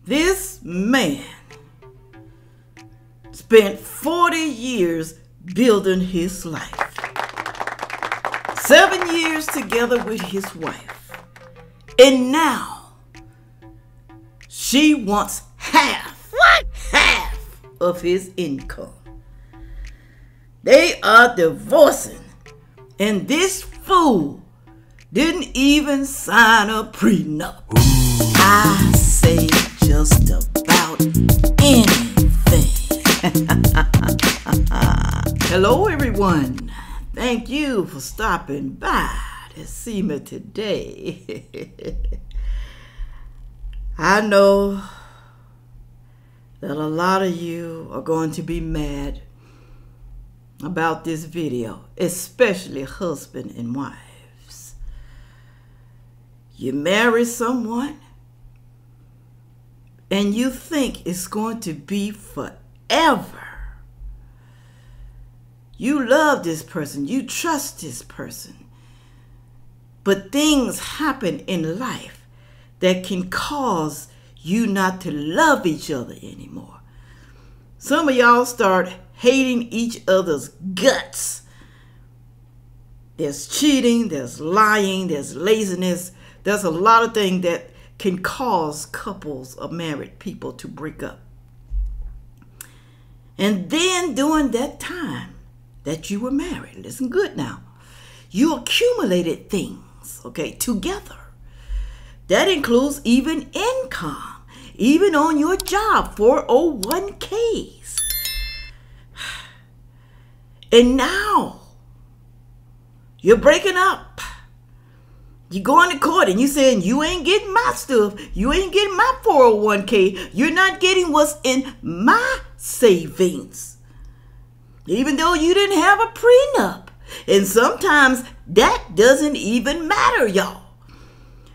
This man spent 40 years building his life. 7 years together with his wife. And now she wants half of his income. They are divorcing. And this fool didn't even sign a prenup. I say just about anything. Hello everyone. Thank you for stopping by to see me today. I know that a lot of you are going to be mad about this video, especially husband and wives. You marry someone and you think it's going to be forever. You love this person, you trust this person, but things happen in life that can cause you not to love each other anymore. Some of y'all start hating each other's guts. There's cheating, there's lying, there's laziness. There's a lot of things that can cause couples of married people to break up. And then during that time that you were married, listen good now, you accumulated things, okay, together. That includes even income, even on your job, 401ks. And now you're breaking up. You going to court and you saying you ain't getting my stuff. You ain't getting my 401k. You're not getting what's in my savings. Even though you didn't have a prenup. And sometimes that doesn't even matter, y'all.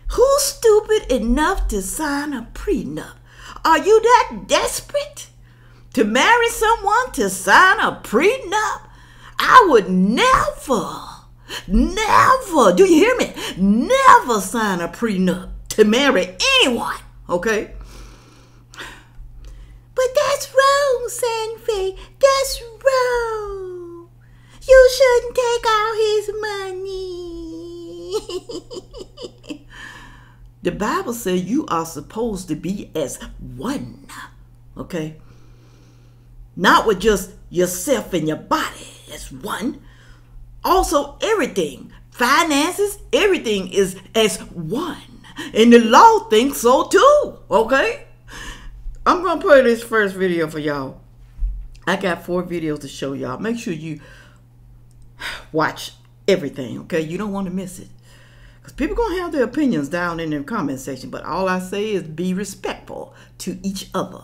Who's stupid enough to sign a prenup? Are you that desperate to marry someone to sign a prenup? I would never, do you hear me? Never sign a prenup to marry anyone, okay? But that's wrong, Sandfay. That's wrong. You shouldn't take all his money. The Bible says you are supposed to be as one, okay? Not with just yourself and your body as one. Also, everything, finances, everything is as one. And the law thinks so too, okay? I'm going to play this first video for y'all. I got 4 videos to show y'all. Make sure you watch everything, okay? You don't want to miss it. Because people going to have their opinions down in the comment section. But all I say is be respectful to each other.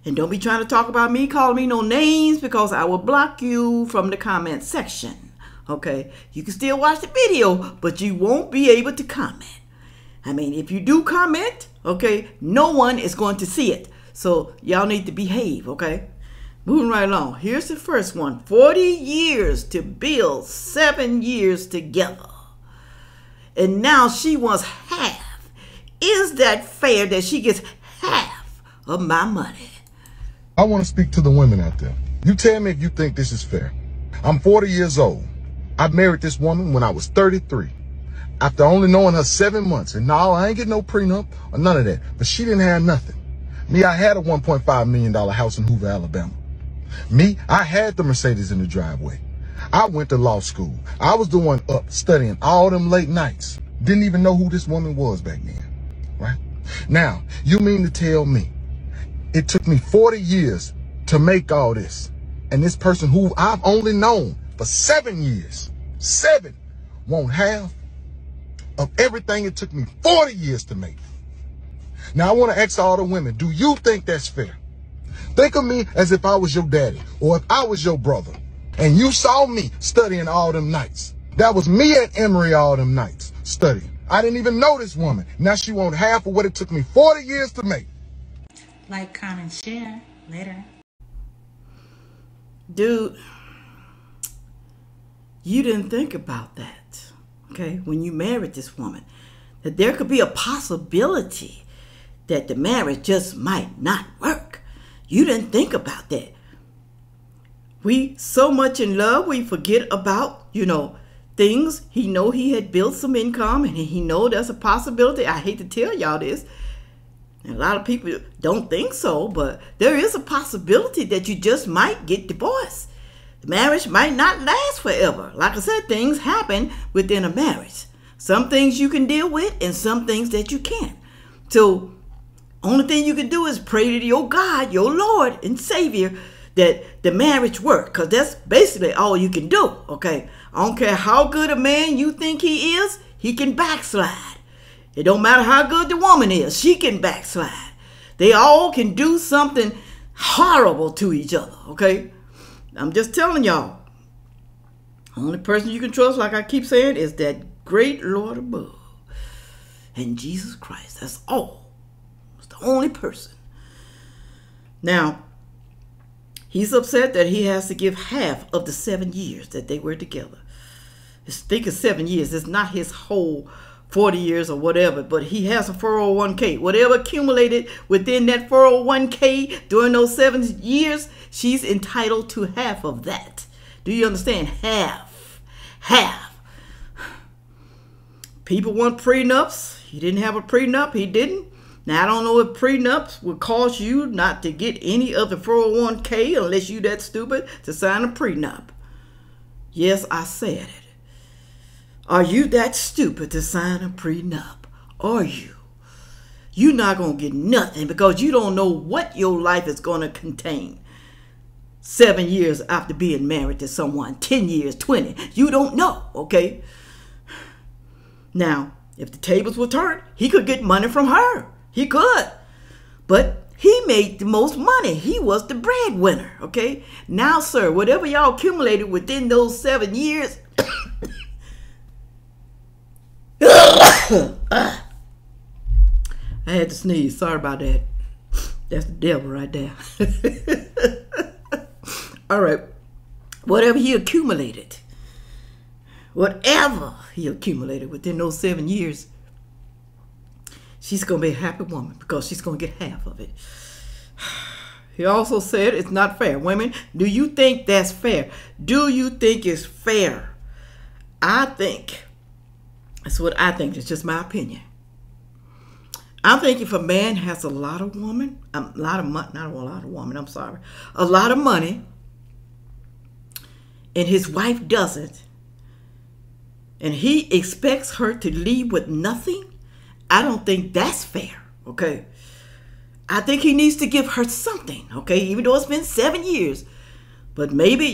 And don't be trying to talk about me, call me no names, because I will block you from the comment section, okay? You can still watch the video, but you won't be able to comment. I mean, if you do comment, okay, no one is going to see it. So y'all need to behave, okay? Moving right along. Here's the first one. 40 years to build, 7 years together. And now she wants half. Is that fair that she gets half of my money? I want to speak to the women out there. You tell me if you think this is fair. I'm 40 years old. I married this woman when I was 33. After only knowing her 7 months. And no, I ain't getting no prenup or none of that. But she didn't have nothing. Me, I had a $1.5 million house in Hoover, Alabama. Me, I had the Mercedes in the driveway. I went to law school. I was the one up studying all them late nights. Didn't even know who this woman was back then. Right? Now, you mean to tell me it took me 40 years to make all this. And this person who I've only known for 7 years, 7, won't have of everything it took me 40 years to make. Now, I want to ask all the women, do you think that's fair? Think of me as if I was your daddy or if I was your brother and you saw me studying all them nights. That was me at Emory all them nights studying. I didn't even know this woman. Now she wants half of what it took me 40 years to make. Like, comment, share. Later. Dude, you didn't think about that, okay? When you married this woman, that there could be a possibility that the marriage just might not work. You didn't think about that. We so much in love, we forget about, things. He know he had built some income, and he know there's a possibility. I hate to tell y'all this. And a lot of people don't think so, but there is a possibility that you just might get divorced. The marriage might not last forever. Like I said, things happen within a marriage. Some things you can deal with and some things that you can't. So only thing you can do is pray to your God, your Lord and Savior, that the marriage work, because that's basically all you can do, okay? I don't care how good a man you think he is, he can backslide. It don't matter how good the woman is, she can backslide. They all can do something horrible to each other, okay? I'm just telling y'all, only person you can trust, like I keep saying, is that great Lord above and Jesus Christ. That's all. It's the only person. Now, he's upset that he has to give half of the 7 years that they were together. Think of 7 years. It's not his whole 40 years or whatever, but he has a 401k. Whatever accumulated within that 401k during those 7 years, she's entitled to half of that. Do you understand? Half. Half. People want prenups. He didn't have a prenup. He didn't. Now, I don't know if prenups would cause you not to get any of the 401k unless you that stupid to sign a prenup. Yes, I said it. Are you that stupid to sign a prenup? Are you? You're not going to get nothing because you don't know what your life is going to contain. 7 years after being married to someone, 10 years, 20. You don't know, okay? Now, if the tables were turned, he could get money from her. He could. But he made the most money. He was the breadwinner, okay? Now, sir, whatever y'all accumulated within those 7 years... I had to sneeze. Sorry about that. That's the devil right there. All right. Whatever he accumulated within those 7 years, she's going to be a happy woman because she's going to get half of it. He also said it's not fair. Women, do you think that's fair? Do you think it's fair? I think, that's what I think. It's just my opinion. I'm thinking if a man has a lot of money, and his wife doesn't, and he expects her to leave with nothing, I don't think that's fair, okay? I think he needs to give her something, okay? Even though it's been 7 years. But maybe,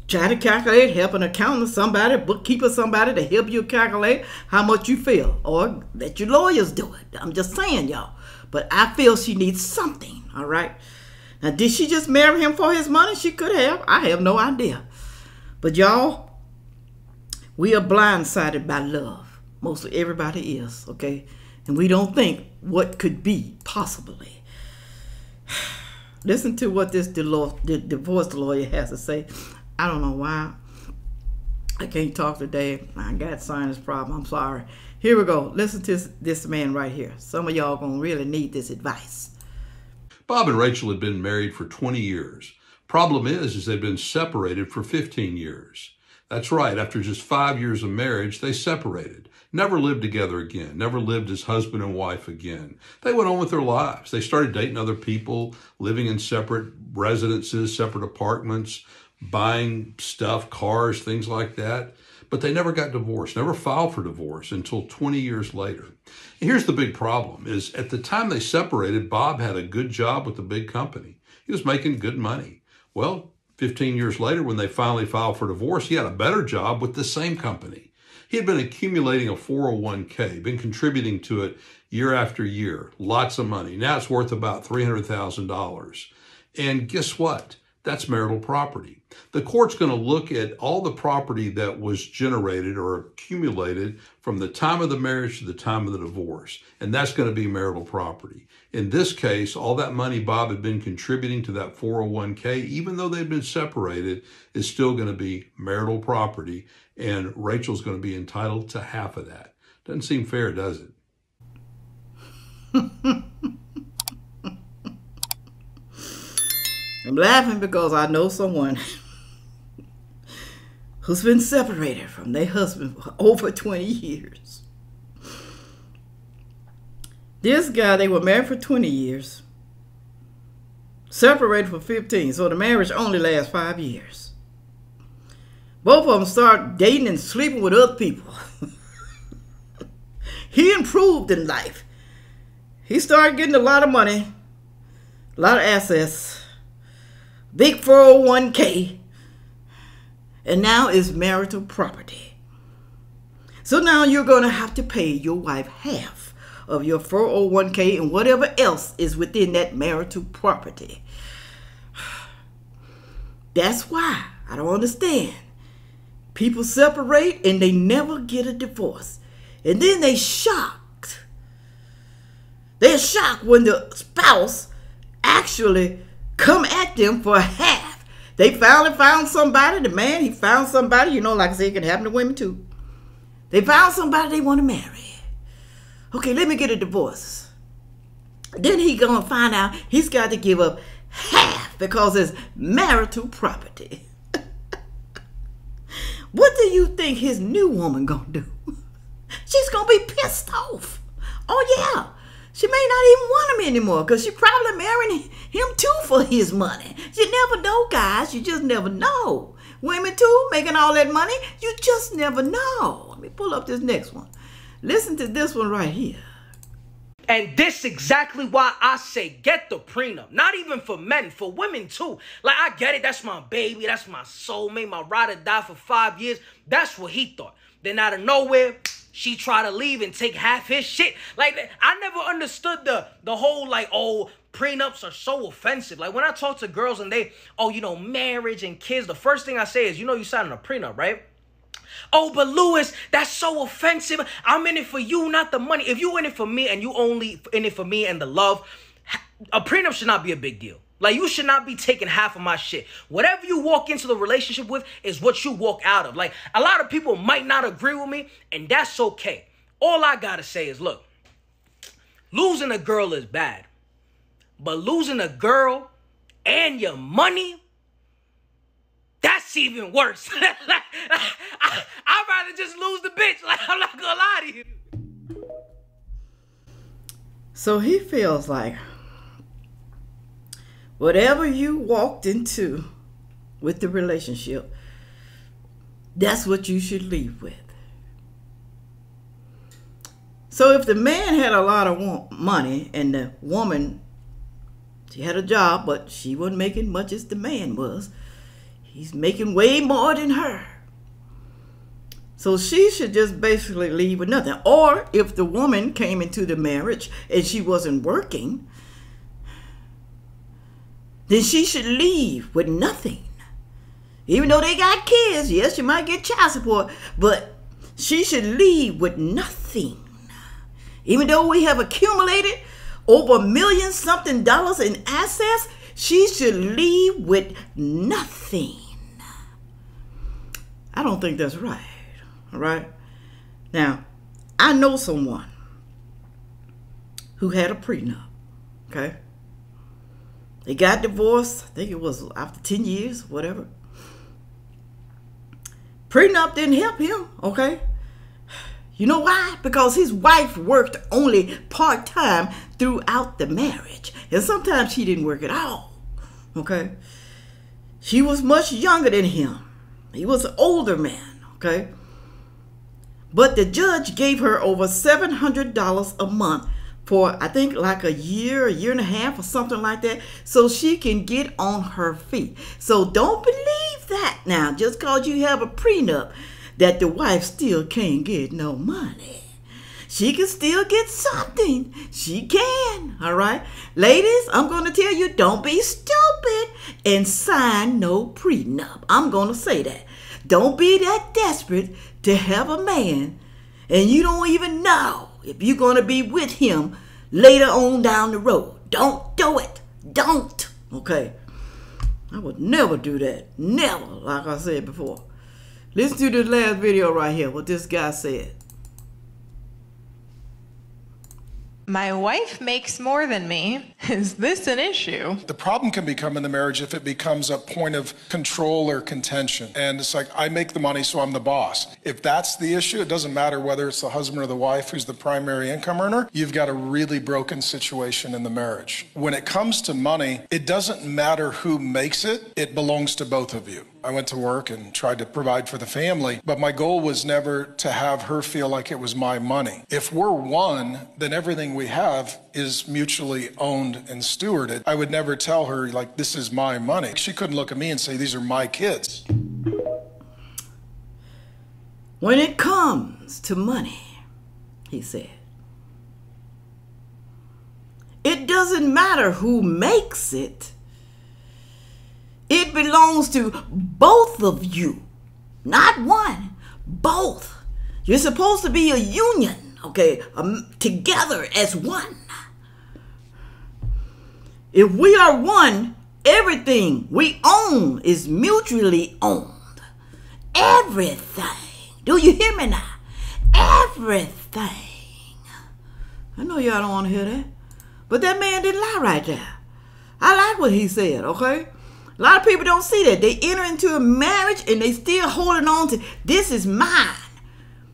try to calculate, help an accountant, somebody, bookkeeper, somebody to help you calculate how much you feel. Or let your lawyers do it. I'm just saying, y'all. But I feel she needs something, all right? Now, did she just marry him for his money? She could have. I have no idea. But y'all, we are blindsided by love. Mostly everybody is, okay? And we don't think what could be, possibly. Listen to what this divorce lawyer has to say. I don't know why I can't talk today. I got sinus problem. I'm sorry. Here we go. Listen to this man right here. Some of y'all gonna really need this advice. Bob and Rachel had been married for 20 years. Problem is they've been separated for 15 years. That's right. After just 5 years of marriage, they separated. Never lived together again. Never lived as husband and wife again. They went on with their lives. They started dating other people, living in separate residences, separate apartments, buying stuff, cars, things like that. But they never got divorced, never filed for divorce until 20 years later. And here's the big problem is at the time they separated, Bob had a good job with a big company. He was making good money. Well, 15 years later, when they finally filed for divorce, he had a better job with the same company. He had been accumulating a 401k, been contributing to it year after year, lots of money. Now it's worth about $300,000. And guess what? That's marital property. The court's going to look at all the property that was generated or accumulated from the time of the marriage to the time of the divorce. And that's going to be marital property. In this case, all that money Bob had been contributing to that 401k, even though they'd been separated, is still going to be marital property. And Rachel's going to be entitled to half of that. Doesn't seem fair, does it? I'm laughing because I know someone who's been separated from their husband for over 20 years. This guy, they were married for 20 years, separated for 15, so the marriage only lasts 5 years. Both of them start dating and sleeping with other people. He improved in life. He started getting a lot of money, a lot of assets, big 401k, and now it's marital property. So now you're going to have to pay your wife half of your 401k and whatever else is within that marital property. That's why I don't understand. People separate and they never get a divorce. And then they shocked. They're shocked when the spouse actually come at them for half. They finally found somebody. The man, he found somebody. You know, like I said, it can happen to women too. They found somebody they want to marry. Okay, let me get a divorce. Then he gonna find out he's got to give up half because it's marital property. What do you think his new woman gonna do? She's gonna be pissed off. Oh yeah, she may not even want him anymore because she probably marrying him too for his money. You never know, guys. You just never know. Women too, making all that money. You just never know. Let me pull up this next one. Listen to this one right here. And this exactly why I say get the prenup. Not even for men, for women too. Like, I get it. That's my baby. That's my soulmate. My ride or die for 5 years. That's what he thought. Then out of nowhere, she tried to leave and take half his shit. Like, I never understood the whole, like, oh, prenups are so offensive. Like, when I talk to girls and they, oh, you know, marriage and kids, the first thing I say is, you know, you signing a prenup, right? Oh, but Louis, that's so offensive. I'm in it for you, not the money. If you in it for me and you only in it for me and the love, a prenup should not be a big deal. Like, you should not be taking half of my shit. Whatever you walk into the relationship with is what you walk out of. Like, a lot of people might not agree with me, and that's okay. All I gotta say is, look, losing a girl is bad. But losing a girl and your money, that's even worse. I'd rather just lose the bitch. Like, I'm not gonna lie to you. So he feels like whatever you walked into with the relationship, that's what you should leave with. So if the man had a lot of money and the woman, she had a job, but she wasn't making much as the man was, he's making way more than her. So she should just basically leave with nothing. Or if the woman came into the marriage and she wasn't working, then she should leave with nothing. Even though they got kids, yes, she might get child support, but she should leave with nothing. Even though we have accumulated over $1 million-something in assets, she should leave with nothing. I don't think that's right. All right? Now, I know someone who had a prenup. Okay? They got divorced. I think it was after 10 years, whatever. Prenup didn't help him. Okay? You know why? Because his wife worked only part-time throughout the marriage. And sometimes she didn't work at all. Okay? She was much younger than him. He was an older man. Okay? But the judge gave her over $700 a month for, I think, like a year and a half or something like that, so she can get on her feet. So don't believe that now, just because you have a prenup, that the wife still can't get no money. She can still get something. She can, all right? Ladies, I'm going to tell you, don't be stupid and sign no prenup. I'm going to say that. Don't be that desperate to have a man and you don't even know if you're going to be with him later on down the road. Don't do it. Don't. Okay? I would never do that. Never, like I said before. Listen to this last video right here, what this guy said. My wife makes more than me. Is this an issue? The problem can become in the marriage if it becomes a point of control or contention. And it's like, I make the money, so I'm the boss. If that's the issue, it doesn't matter whether it's the husband or the wife who's the primary income earner. You've got a really broken situation in the marriage. When it comes to money, it doesn't matter who makes it. It belongs to both of you. I went to work and tried to provide for the family, but my goal was never to have her feel like it was my money. If we're one, then everything we have is mutually owned and stewarded. I would never tell her, like, this is my money. She couldn't look at me and say, these are my kids. When it comes to money, he said, it doesn't matter who makes it. It belongs to both of you, not one, both. You're supposed to be a union, okay, together as one. If we are one, everything we own is mutually owned. Everything. Do you hear me now? Everything. I know y'all don't want to hear that, but that man didn't lie right there. I like what he said, okay? A lot of people don't see that. They enter into a marriage and they still holding on to, this is mine.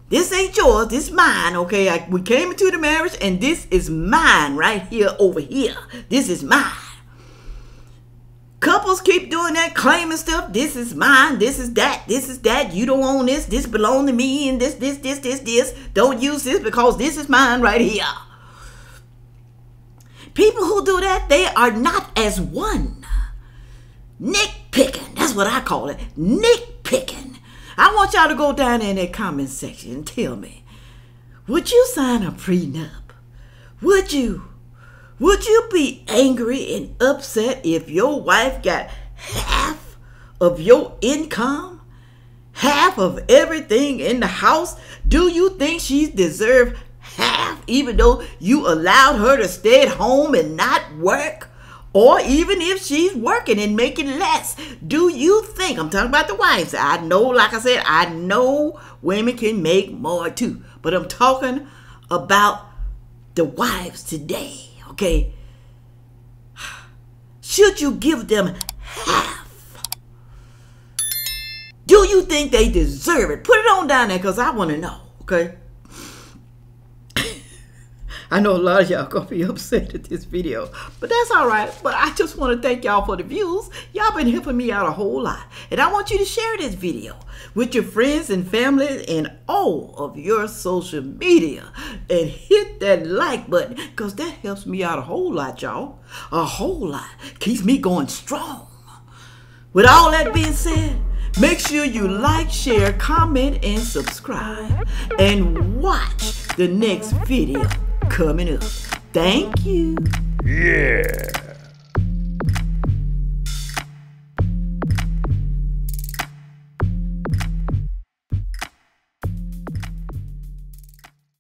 This ain't yours, this is mine, okay? We came into the marriage and this is mine right here over here. This is mine. Couples keep doing that, claiming stuff. This is mine, this is that. You don't own this. This belongs to me and this. Don't use this because this is mine right here. People who do that, they are not as one. Nitpicking, that's what I call it. Nitpicking. I want y'all to go down in that comment section and tell me, would you sign a prenup? Would you? Would you be angry and upset if your wife got half of your income? Half of everything in the house? Do you think she deserves half even though you allowed her to stay at home and not work? Or even if she's working and making less, do you think, I'm talking about the wives, I know, like I said, I know women can make more too, but I'm talking about the wives today, okay? Should you give them half? Do you think they deserve it? Put it on down there because I want to know, okay? I know a lot of y'all gonna be upset at this video, but that's all right. But I just want to thank y'all for the views. Y'all been helping me out a whole lot. And I want you to share this video with your friends and family and all of your social media. And hit that like button because that helps me out a whole lot, y'all. A whole lot. Keeps me going strong. With all that being said, make sure you like, share, comment, and subscribe. And watch the next video coming up. Thank you. Yeah.